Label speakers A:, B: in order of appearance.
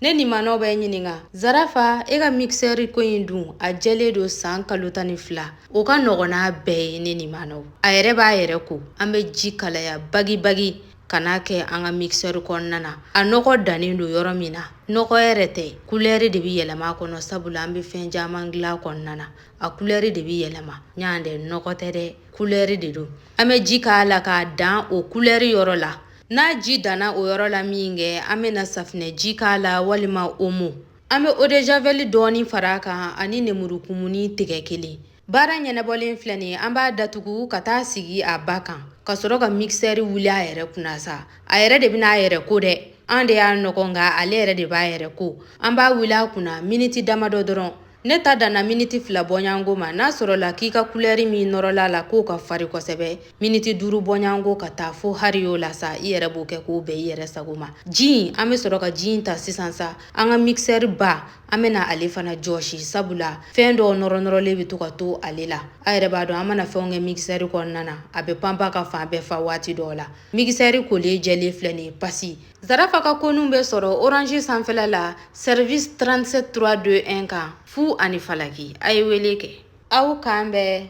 A: ne ni mano bɛ ɲininga Zarafa e ka mixeur ko in dun a jɛlen do san kalo 12 o ka nɔgɔna bɛɛ ye ne ni mano a yɛrɛ b'a yɛrɛ ko an bɛ ji kalaya bagi kana kɛ an ka mixeur kɔnɔna na a nɔgɔ dannen do yɔrɔ min na nɔgɔ yɛrɛ tɛ couleur de bi yɛlɛma kɔnɔ sabula an bɛ fɛn caman gilan kɔnɔna na a couleur de bi yɛlɛma ɲan dɛ nɔgɔ tɛ dɛ couleur de do an bɛ ji k'a la k'a dan o couleur yɔrɔ la n'a ji danna o yɔrɔ la min kɛ an bɛ na safinɛ ji k'a la walima omo an bɛ eau de javel dɔɔni fara kan ani nemurukumuni tigɛ kelen baara ɲɛnɛbɔlen filɛ nin an b'a datugu ka taa sigi a ba kan ka sɔrɔ ka mixeur wuli a yɛrɛ kunna sa a yɛrɛ de bɛna a yɛrɛ ko dɛ an de y'a nɔgɔ nka ale yɛrɛ de b'a yɛrɛ ko an b'a wuli a kunna miniti damadɔ dɔrɔn ne ta danna miniti 2 bɔɲango ma n'a sɔrɔ la k'i ka couleur min nɔrɔla la k'o ka fari kosɛbɛ miniti 5 bɔɲango ka taa fo hari o la sa i yɛrɛ b'o kɛ k'o bɛn i yɛrɛ sago ma ji an bɛ sɔrɔ ka ji ta sisan sa an ka mixeur ba an bɛna ale fana jɔsi sabula fɛn dɔw nɔrɔnɔrɔlen bɛ to ka to ale la a yɛrɛ b'a dɔn an mana fɛnw kɛ mixeur kɔnɔna na a bɛ panpa ka fan bɛɛ fa waati dɔw la mixeur kolen jɛlen filɛ nin pasi Zarafa ka koninw bɛ sɔrɔ orange sanfɛla la service 37 321 kan fu ani falaki a ye wele kɛ aw kan bɛɛ